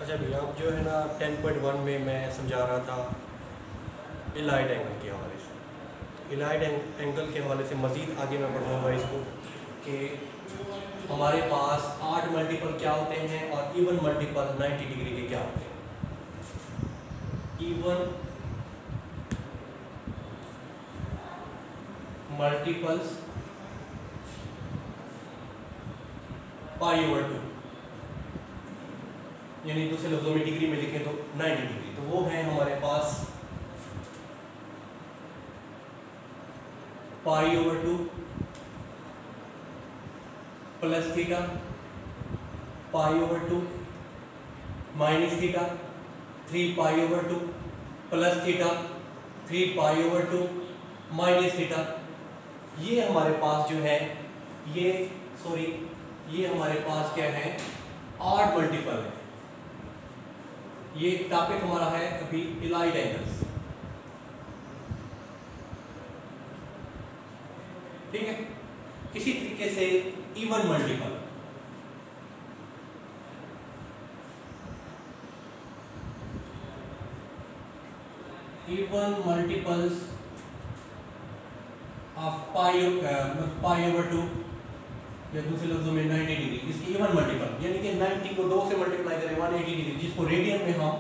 अच्छा भैया, अब जो है ना 10.1 में मैं समझा रहा था इलाइड एंगल के हवाले से। तो इलाइड एंगल के हवाले से मज़ीद आगे मैं बढ़ाऊँगा इसको कि हमारे पास 8 मल्टीपल क्या होते हैं और इवन मल्टीपल 90 डिग्री के क्या होते हैं। इवन मल्टीपल्स π/2, यानी दूसरे लफ्जों में डिग्री में लिखें तो 90 डिग्री, तो वो है हमारे पास π/2 plus theta, π/2 minus theta, 3π/2 plus theta, 3π/2 minus theta. ये हमारे पास जो है ये हमारे पास क्या है, 8 मल्टीपल है। ये टॉपिक हमारा है अभी इलाइड एंगल्स, ठीक है। इसी तरीके से even multiple, even multiples of π/2 या दूसरे लफ्जों में 90 डिग्री, इसकी इवन मल्टीपल, यानी कि 90 को 2 से मल्टीप्लाई करें 180 डिग्री, जिसको रेडियन में हम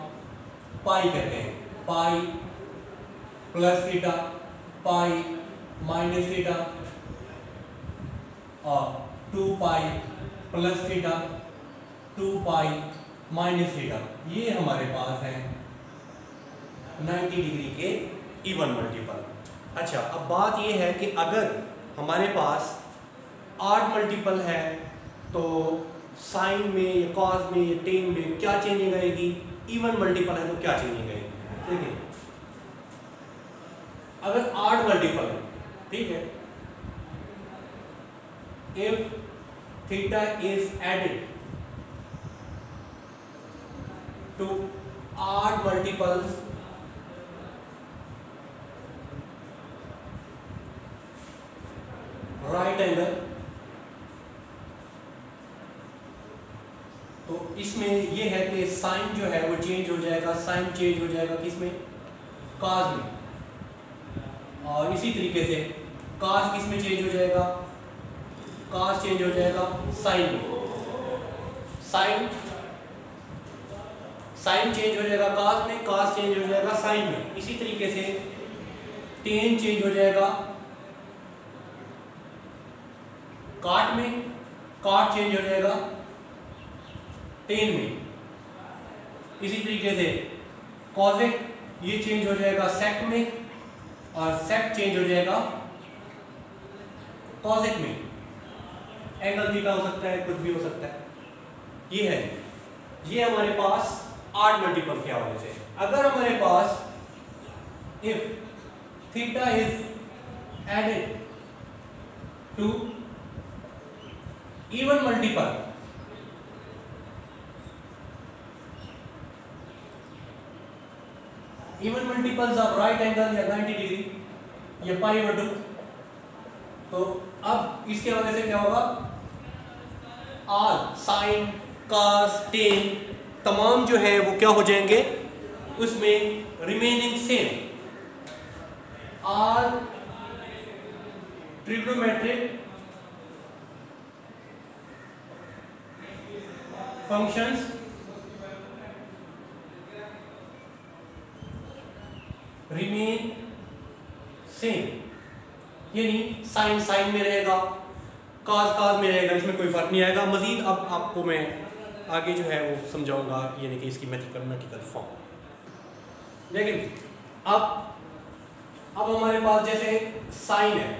पाई कहते हैं। पाई प्लस थीटा, पाई माइनस थीटा और 2 पाई प्लस थीटा, 2 पाई माइनस थीटा। ये हमारे पास है 90 डिग्री के इवन मल्टीपल। अच्छा, अब बात ये है कि अगर हमारे पास 8 मल्टीपल है तो साइन में या कॉस में या टेन में क्या चेंजिंग आएगी। इवन मल्टीपल है तो क्या चेंजिंग आएगी। देखिए, अगर 8 मल्टीपल है, ठीक है, if theta is added to 8 multiples right angle, तो इसमें यह है कि साइन जो है वो चेंज हो जाएगा, साइन चेंज हो जाएगा किसमें, काज में। और इसी तरीके से काज किसमें चेंज हो जाएगा, काज चेंज हो जाएगा साइन में। साइन चेंज हो जाएगा काज में, काज चेंज हो जाएगा साइन में। इसी तरीके से टेन चेंज हो जाएगा काट में, काट चेंज हो जाएगा टेन में। इसी तरीके से कॉसेक ये चेंज हो जाएगा सेक में, और सेक चेंज हो जाएगा कॉसेक में। एंगल थीटा हो सकता है, कुछ भी हो सकता है। ये है, ये हमारे पास 8 मल्टीपल के हवाले से। अगर हमारे पास if theta is added to even multiple, even multiples of right angle या 90 डिग्री या π/2, तो अब इसके वजह से क्या होगा, आर साइन कॉस टेन तमाम जो है वो क्या हो जाएंगे, उसमें remaining same. Are trigonometric functions remain same, यानी साइन साइन में रहेगा, काज काज में रहेगा, इसमें कोई फर्क नहीं आएगा। मजीद अब आपको मैं आगे जो है वो समझाऊंगा, यानी कि इसकी मैथमेटिकल फॉर्म। लेकिन अब हमारे पास जैसे साइन है,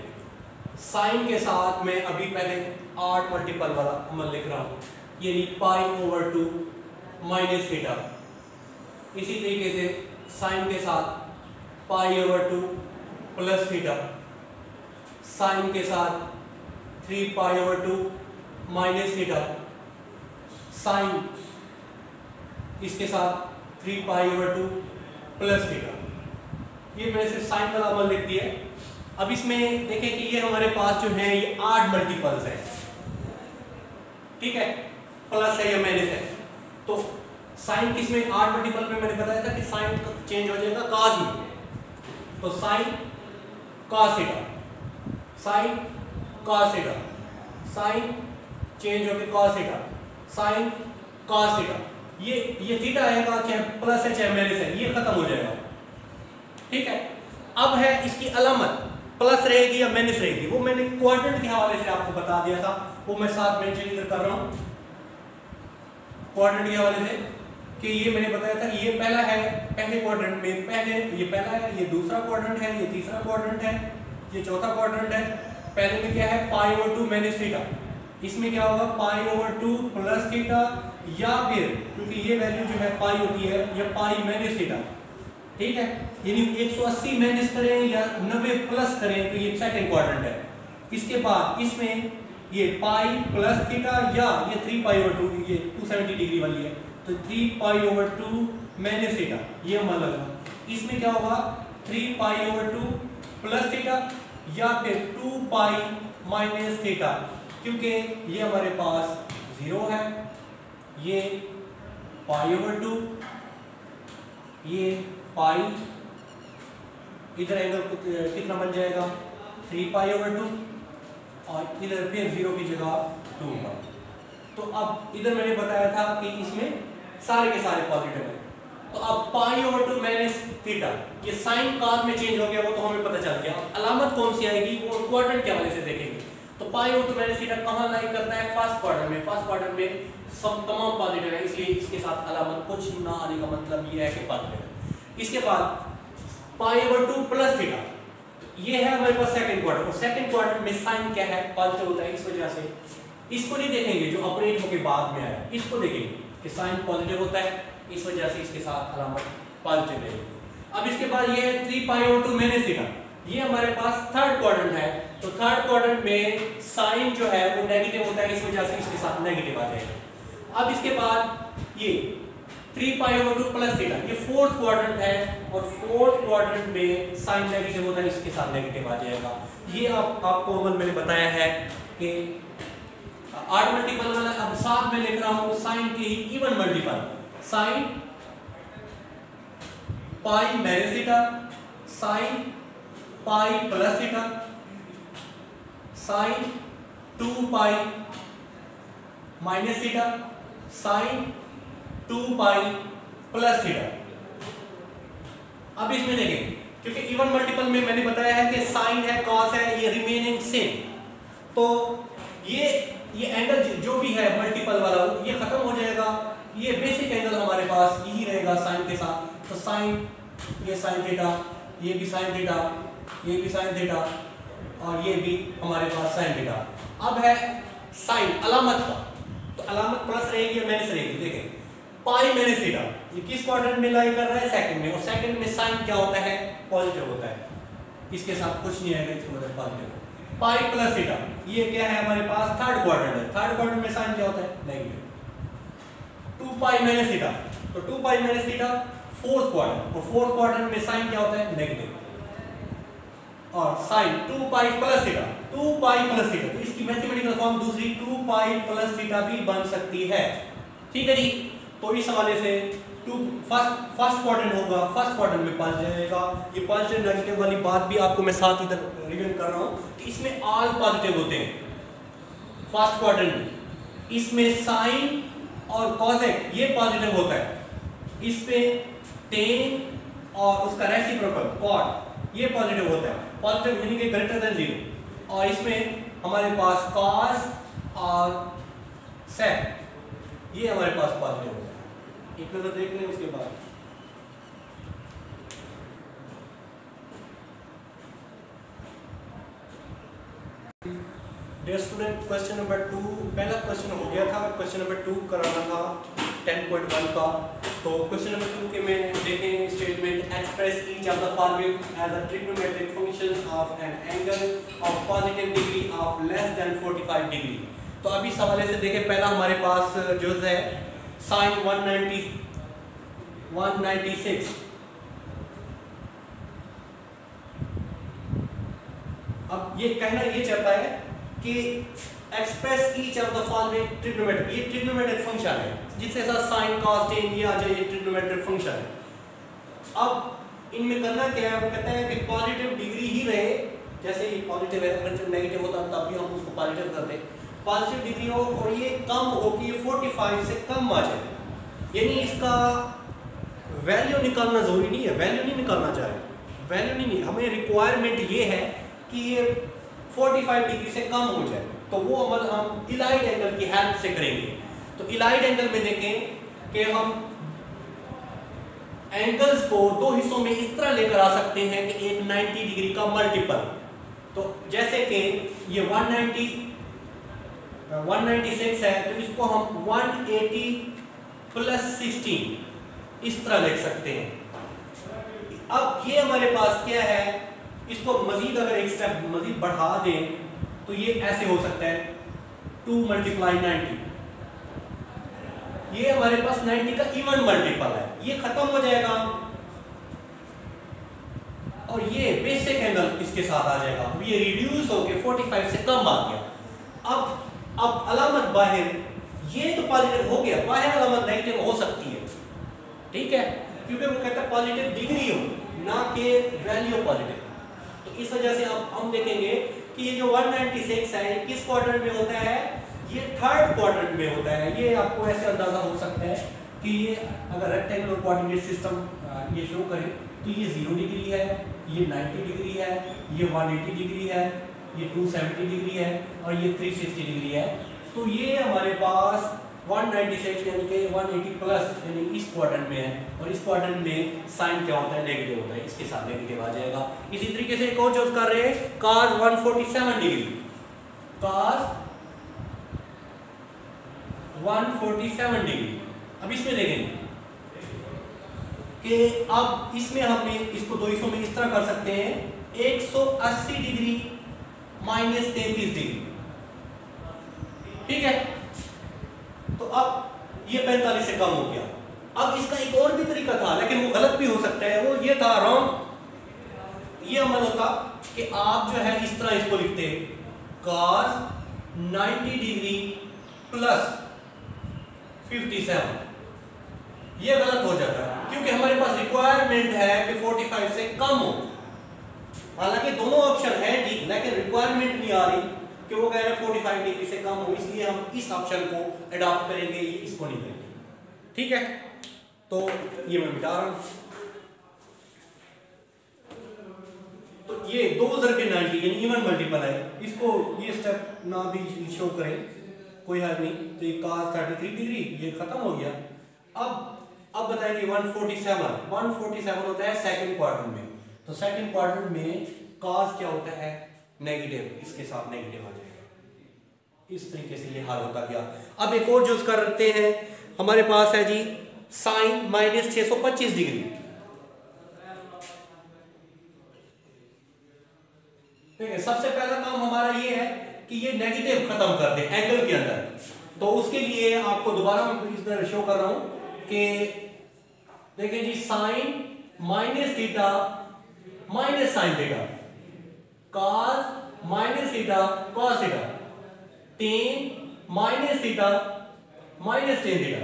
साइन के साथ मैं अभी पहले 8 मल्टीपल वाला अमल लिख रहा हूँ, यानी π/2 माइनस थीटा। इसी तरीके से साइन के साथ π/2 प्लस थीटा, साइन के साथ 3π/2 माइनस थीटा, साइन इसके साथ 3π/2 प्लस थीटा। ये मैंने सिर्फ साइन वाला अमल लिख दिया। अब इसमें देखें कि ये हमारे पास जो है ये 8 मल्टीपल्स है, ठीक है, प्लस है या माइनस है। तो साइन किस में, 8 मल्टीपल में मैंने बताया था कि साइन चेंज हो जाएगा कॉस में, तो sine cos theta, sine cos theta, sine change होकर cos theta, sine cos theta, ये थीटा आएगा चाहे प्लस है चाहे माइनस है, ये खत्म हो जाएगा। ठीक है, अब है इसकी अलामत, प्लस रहेगी या माइनस रहेगी, वो मैंने क्वाड्रेंट के हवाले से आपको बता दिया था, वो मैं साथ मेंशन इधर कर रहा हूं क्वाड्रेंट के हवाले से, कि ये मैंने बताया था ये पहला है, पहले क्वाड्रेंट में पहले ये पहला है, ये दूसरा क्वाड्रेंट है, ये तीसरा क्वाड्रेंट है, ये चौथा क्वाड्रेंट है। पहले में क्या है π/2 माइनस थीटा, इसमें क्या होगा π/2 प्लस थीटा, या फिर क्योंकि ये वैल्यू जो है पाई होती है ये पाई माइनस थीटा। ठीक है, यानी 180 माइनस करें या 90 प्लस करें तो ये सेकंड क्वाड्रेंट है। इसके बाद इसमें ये पाई प्लस थीटा या ये 3π/2, ये 270 डिग्री वाली है तो 3π/2 माइनस थीटा, ये हमारा लगा। इसमें क्या होगा 3π/2 प्लस थीटा या फिर 2π माइनस थीटा, क्योंकि ये हमारे पास 0 है, ये π/2, ये पाई, इधर एंगल कितना बन जाएगा 3π/2 और इधर फिर 0 की जगह 2π। तो अब इधर मैंने बताया था कि इसमें सारे के सारे पॉजिटिव है, तो अब π/2 माइनस थीटा ये साइन कॉस में चेंज हो गया, वो तो हमें पता चल गया। अलामत कौन सी आएगी वो क्वाड्रेंट के हवाले से देखेंगे। तो π/2 माइनस थीटा कहां लाई करता है, फर्स्ट क्वाड्रेंट में। फर्स्ट क्वाड्रेंट में सब तमाम पॉजिटिव है, इसलिए इसके साथ अलामत कुछ ना आने का मतलब ये है कि पॉजिटिव है। इसके बाद π/2 प्लस थीटा, ये है हमारे पास सेकंड क्वाड्रेंट, और सेकंड क्वाड्रेंट में साइन क्या है पॉजिटिव होता है, इस वजह से इसको नहीं देखेंगे जो ऑपरेट होके बाद में आया, इसको देखेंगे कि साइन पॉजिटिव होता है, इस वजह से इसके साथ अलामत पॉजिटिव रहेगी। अब इसके बाद ये है 3π/2 माइनस थीटा, ये हमारे पास थर्ड क्वाड्रेंट है, तो थर्ड क्वाड्रेंट में साइन जो है वो नेगेटिव होता है, इस वजह से इसके साथ नेगेटिव आ जाएगा। अब इसके बाद ये 3π/2 प्लस थीटा, ये फोर्थ क्वाड्रेंट है, और फोर्थ क्वाड्रेंट में साइन नेगेटिव होता है, इसके साथ नेगेटिव आ जाएगा। ये आपको अमल मैंने बताया है कि 8 मल्टीपल वाला, अब साथ में लिख रहा हूं साइन के ही even multiple, sine pi minus theta, sine pi plus theta, sine 2π minus theta, sine 2π plus theta. अब इसमें देखें, क्योंकि इवन मल्टीपल में मैंने बताया है कि साइन है कॉस है, ये रिमेनिंग सेम, तो ये एंगल जो भी है मल्टीपल वाला ये खत्म हो जाएगा, ये बेसिक एंगल हमारे पास यही रहेगा साइन के साथ। तो साइन, ये साइन थीटा, ये भी साइन थीटा, ये भी साइन थीटा, और ये भी हमारे पास साइन थीटा। अब है साइन अलामत का, तो अलामत प्लस रहेगी या माइनस रहेगी। देखें पाई माइनस थीटा, ये किस क्वाड्रेंट में लाई कर रहा है, सेकंड में, और सेकंड में साइन क्या होता है पॉजिटिव होता है, इसके साथ कुछ नहीं आएगा, इसके मतलब पॉजिटिव। पाई प्लस थीटा, ये क्या है हमारे पास थर्ड क्वाड्रेंट है, थर्ड क्वाड्रेंट में साइन क्या होता है नेगेटिव। 2π माइनस थीटा, तो 2π माइनस थीटा फोर्थ क्वाड्रेंट, और फोर्थ क्वाड्रेंट में साइन क्या होता है नेगेटिव, और sine 2π plus theta, 2π plus theta, तो इसकी मैथमेटिकल फॉर्म दूसरी 2π प्लस थीटा भी बन सकती है। ठीक है जी, तो इस हवाले से फर्स्ट क्वाड्रेंट होगा, फर्स्ट क्वाड्रेंट में पास जाएगा। ये पॉजिटिव नेगेटिव वाली बात भी आपको मैं साथ इधर रिवीजन कर रहा हूँ कि इसमें ऑल पॉजिटिव होते हैं फर्स्ट क्वाड्रेंट में, इसमें साइन और कॉसेक ये पॉजिटिव होता है, इस पे टेन और उसका रेसिप्रोकल कॉट ये पॉजिटिव होता है, पॉजिटिव मीनिंग के ग्रेटर देन 0, और इसमें हमारे पास कॉस और सेक ये हमारे पास पॉजिटिव होता है। एक नजर देख लें उसके बाद डियर स्टूडेंट, क्वेश्चन नंबर 2 पहला क्वेश्चन हो गया था, क्वेश्चन नंबर 2 कराना था 10.1 का। तो क्वेश्चन नंबर 2 के में देखें statement, express each of the following as a trigonometric function of an angle of positive degree of less than 45 degree. तो अभी इस हवाले से देखें, पहला हमारे पास जो है साइन 196, अब ये कहना ये चाहता है कि express each of the following trigonometric, ये ट्रिग्नोमेट्रिक फंक्शन है जिसके साथ साइन कॉस टेन ये आ जाए, ये ट्रिग्नोमेट्रिक फंक्शन है। अब इनमें करना क्या है, वो कहता है कि पॉजिटिव डिग्री ही रहे, जैसे ये पॉजिटिव है, अगर नेगेटिव होता तब भी हम उसको पॉजिटिव करते, पॉजिटिव डिग्री हो और ये कम हो कि ये 45 से कम आ जाए, यानी इसका वैल्यू निकालना जरूरी नहीं है, वैल्यू नहीं निकालना चाहे, वैल्यू नहीं, हमें रिक्वायरमेंट ये है कि ये 45 डिग्री से कम हो जाए। तो वो अमल हम इलाइड एंगल की हेल्प से करेंगे। तो इलाइड एंगल में देखें कि हम एंगल्स को दो हिस्सों में इस तरह लेकर आ सकते हैं कि एक 90 डिग्री का मल्टीपल, तो जैसे कि ये 196 है तो इसको हम 180 प्लस 16 इस तरह लिख सकते हैं। अब ये हमारे पास क्या है, इसको मजीद अगर एक स्टेप मजीद बढ़ा दें तो ये ऐसे हो सकता है 2 × 90, ये हमारे पास 90 का इवन मल्टीपल है, ये खत्म हो जाएगा और ये बेसिक एंगल इसके साथ आ जाएगा, ये रिड्यूस होके 45 से कम आ गया। अब अलामत बाहर, ये तो पॉजिटिव हो गया, बाहर अलामत नेगेटिव हो सकती है, ठीक है, क्योंकि वो कहता है पॉजिटिव डिग्री हो ना कि वैल्यू पॉजिटिव। तो इस वजह से अब हम देखेंगे कि ये जो 196 है किस क्वाड्रेंट में होता है, ये थर्ड क्वाड्रेंट में होता है। ये आपको ऐसे अंदाजा हो सकता है कि ये अगर रेक्टेंगुलर कोऑर्डिनेट सिस्टम ये शो करे तो ये 0 डिग्री है, ये 90 डिग्री है, ये 180 डिग्री है, ये 270 डिग्री है और ये 360 डिग्री है। तो ये हमारे पास 196 यानी कि 180 प्लस यानी इस क्वाड्रेंट में है, और इस क्वाड्रेंट में साइन क्या होता है, नेगेटिव होता है, इसके साथ नेगेटिव आ जाएगा। इसी तरीके से एक और चूज कर रहे हैं cos 147 डिग्री, cos 147 डिग्री। अब इसमें देखेंगे कि अब इसमें हमने इसको दो हिस्सों में इस तरह कर सकते हैं, 180 डिग्री माइनस 33 डिग्री, ठीक है। तो अब ये 45 से कम हो गया। अब इसका एक और भी तरीका था लेकिन वो गलत भी हो सकता है, वो ये था रॉन्ग। ये अमल होता कि आप जो है इस तरह इसको लिखते cos 90 डिग्री प्लस 57, ये गलत हो जाता है क्योंकि हमारे पास रिक्वायरमेंट है कि 45 से कम हो। हालांकि दोनों ऑप्शन है ठीक, लेकिन रिक्वायरमेंट नहीं आ रही कि वो कह रहे हैं 45 डिग्री से कम हो, इसलिए हम इस ऑप्शन को अडॉप्ट करेंगे, इसको नहीं करेंगे, ठीक है। तो ये मैं मिटा रहा हूं। तो ये 2 × 90 यानी इवन मल्टीपल है, इसको ये स्टेप ना भी शो करें कोई हल नहीं। तो ये cos 33 डिग्री ये खत्म हो गया। अब बताएंगे 147 होता है सेकंड क्वाड्रेंट में, तो सेकंड क्वाड्रेंट में cos क्या होता है, नेगेटिव, इसके साथ नेगेटिव आ जाएगा। इस तरीके से ये हाल होता गया। अब एक और यूज करते हैं, हमारे पास है जी साइन माइनस 625 डिग्री। ठीक है, सबसे पहला काम हमारा ये है कि ये नेगेटिव खत्म कर दे एंगल के अंदर। तो उसके लिए आपको दोबारा मैं इस तरह शो कर रहा हूं कि देखिए जी sine minus theta minus sine theta, cos minus theta cos theta, tan minus theta minus tan theta.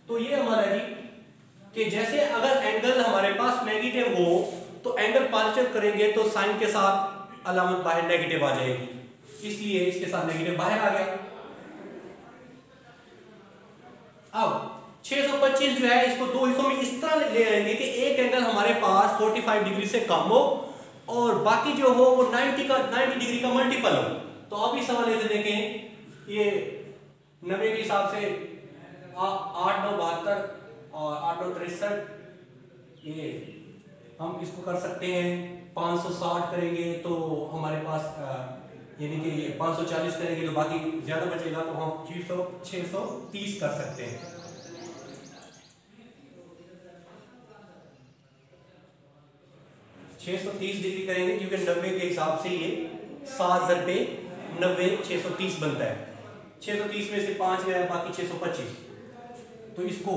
तो ये हमारा जी कि जैसे अगर एंगल हमारे पास नेगेटिव हो तो एंगल पॉजिटिव करेंगे तो साइन के साथ अलामत बाहर नेगेटिव आ जाएगी, इसलिए इसके साथ नेगेटिव बाहर आ गया। अब 625 जो है इसको दो हिस्सों में इस तरह ले आएंगे कि एक एंगल हमारे पास 45 डिग्री से कम हो और बाकी जो हो वो 90 डिग्री का मल्टीपल हो। तो अब इस हवाले से देखें, ये 90 के हिसाब से 8 9 72 और 8 9 63, ये हम इसको कर सकते हैं 560 करेंगे तो हमारे पास यानी कि ये 540 करेंगे तो बाकी ज्यादा बचेगा, तो हम 630 कर सकते हैं। डिग्री करेंगे क्योंकि 90 के हिसाब से ये 7 × 90 630 बनता है। 630 में से 5 गया बाकी 625, तो इसको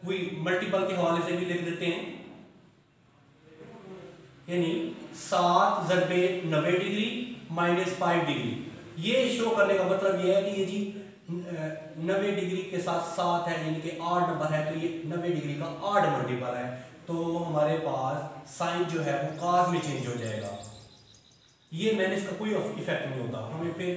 वही मल्टीपल के हवाले से भी लिख देते हैं, यानी 7 × 90 डिग्री माइनस 5 डिग्री, ये शो करने का मतलब ये है कि ये जी 90 डिग्री के साथ 7 है, यानी कि 8 नंबर है, तो ये 90 डिग्री का 8 मल्टीपल है, तो हमारे पास साइन जो है वो काज में चेंज हो जाएगा। ये मैंने इसका कोई इफेक्ट नहीं होता, हमें फिर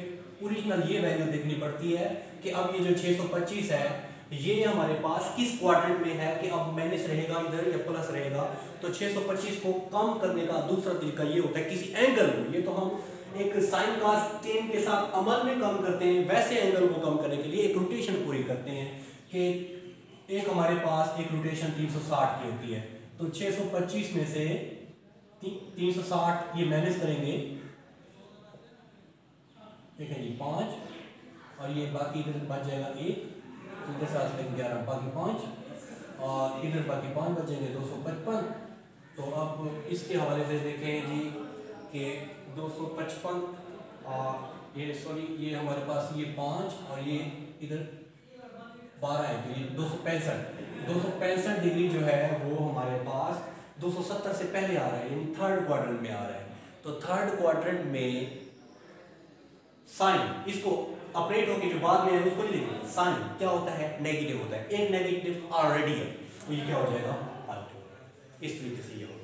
ओरिजिनल ये वैल्यू देखनी पड़ती है कि अब ये जो 625 है ये हमारे पास किस क्वाड्रेंट में है, कि अब माइनस रहेगा इधर या प्लस रहेगा। तो 625 को कम करने का दूसरा तरीका ये होता है किसी एंगल को, ये तो हम एक साइन कास टेन के साथ अमल में कम करते हैं, वैसे एंगल को कम करने के लिए एक रोटेशन पूरी करते हैं कि एक हमारे पास एक रोटेशन 360 की होती है, तो 625 में से 360 ये माइनस करेंगे, देखें जी 5, और ये बाकी इधर बच जाएगा 1, इधर से 11 बाकी 5, और इधर बाकी 5 बचेंगे 255। तो अब इसके हवाले से देखें जी कि 255 और ये सॉरी ये हमारे पास ये 5 और ये इधर 12 है, तो ये 265 डिग्री जो है वो हमारे पास 270 से पहले आ रहा है, यानी थर्ड क्वाड्रेंट में आ रहा है। तो थर्ड क्वाड्रेंट में साइन इसको ऑपरेट होकर जो बाद में है उसको नहीं लिखना, साइन क्या होता है नेगेटिव होता है, एक नेगेटिव ऑलरेडी है, तो ये क्या हो जाएगा पॉजिटिव, इस तरीके से ये होगा।